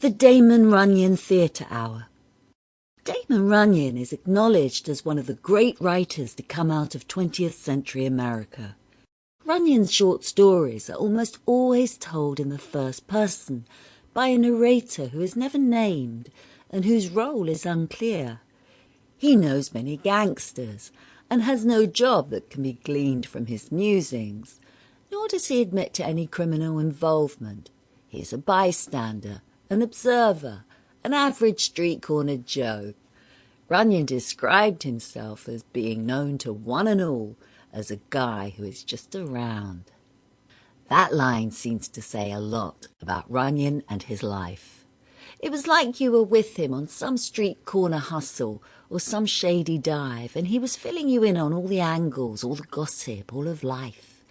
The Damon Runyon Theatre Hour. Damon Runyon is acknowledged as one of the great writers to come out of 20th century America. Runyon's short stories are almost always told in the first person by a narrator who is never named and whose role is unclear. He knows many gangsters and has no job that can be gleaned from his musings, nor does he admit to any criminal involvement. He is a bystander, an observer, an average street-corner Joe. Runyon described himself as being known to one and all as a guy who is just around. That line seems to say a lot about Runyon and his life. It was like you were with him on some street-corner hustle or some shady dive, and he was filling you in on all the angles, all the gossip, all of life.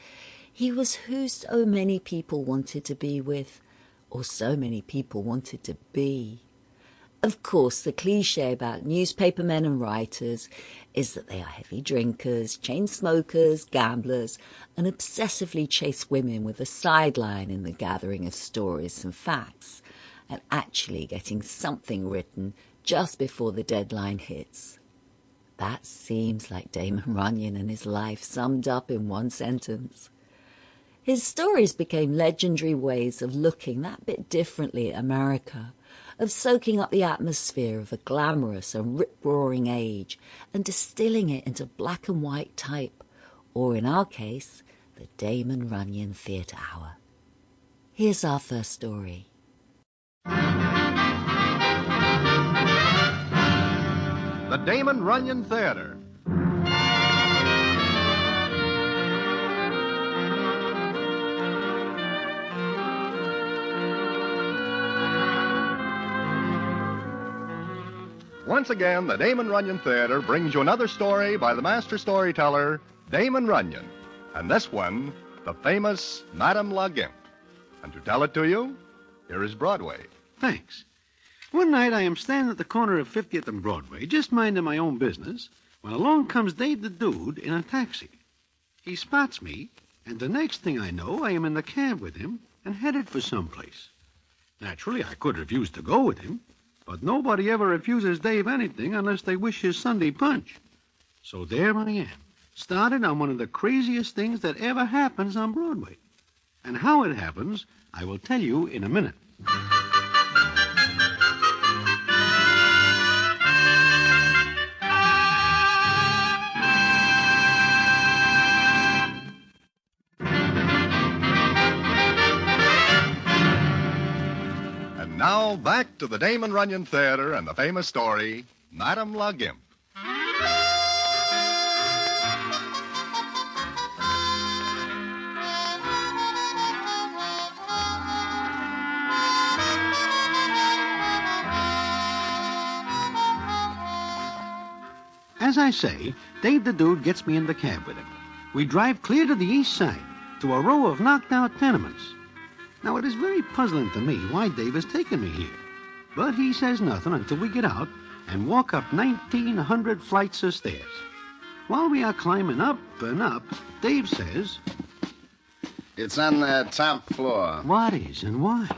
He was who so many people wanted to be with, or so many people wanted to be. Of course, the cliché about newspapermen and writers is that they are heavy drinkers, chain smokers, gamblers, and obsessively chase women with a sideline in the gathering of stories and facts, and actually getting something written just before the deadline hits. That seems like Damon Runyon and his life summed up in one sentence. His stories became legendary ways of looking that bit differently at America, of soaking up the atmosphere of a glamorous and rip-roaring age and distilling it into black and white type, or in our case, the Damon Runyon Theatre Hour. Here's our first story. The Damon Runyon Theatre. Once again, the Damon Runyon Theatre brings you another story by the master storyteller, Damon Runyon. And this one, the famous Madame La Gimp. And to tell it to you, here is Broadway. Thanks. One night I am standing at the corner of 50th and Broadway, just minding my own business, when along comes Dave the Dude in a taxi. He spots me, and the next thing I know, I am in the cab with him and headed for someplace. Naturally, I could refuse to go with him, but nobody ever refuses Dave anything unless they wish his Sunday punch. So there I am, started on one of the craziest things that ever happens on Broadway. And how it happens, I will tell you in a minute. Now, back to the Damon Runyon Theatre and the famous story, Madame La Gimp. As I say, Dave the Dude gets me in the cab with him. We drive clear to the east side, to a row of knocked-out tenements. Now, it is very puzzling to me why Dave has taken me here. But he says nothing until we get out and walk up 1,900 flights of stairs. While we are climbing up and up, Dave says, "It's on the top floor." "What is and why?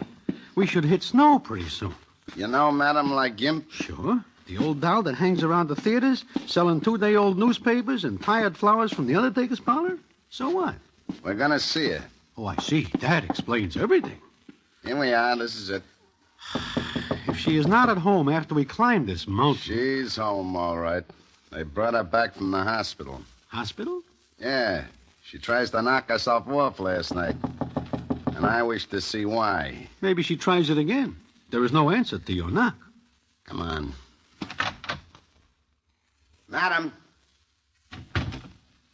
We should hit snow pretty soon." "You know Madame La Gimp?" "Sure. The old doll that hangs around the theaters, selling two-day-old newspapers and tired flowers from the undertaker's parlor? So what?" "We're going to see her." "Oh, I see. That explains everything." "Here we are. This is it." If she is not at home after we climb this mountain... "She's home, all right. They brought her back from the hospital." "Hospital?" "Yeah. She tries to knock herself off last night. And I wish to see why." "Maybe she tries it again. There is no answer to your knock." "Come on." "Madam."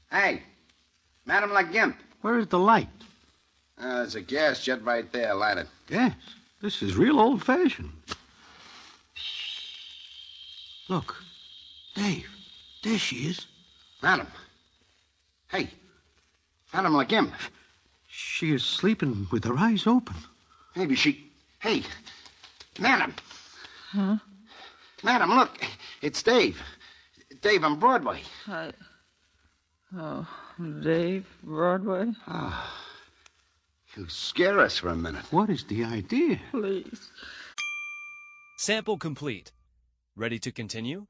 "Hey. Madame La Gimp." "Where is the light?" There's a gas jet right there. Light it." "Yes. This is real old-fashioned." "Look. Dave. There she is." "Madam. Hey. Madame La Gimp." "She is sleeping with her eyes open." "Maybe she... Hey. Madam. Huh? Madam, look. It's Dave. Dave on Broadway." Oh, Dave, Broadway? You scare us for a minute. What is the idea? Please. Sample complete. Ready to continue?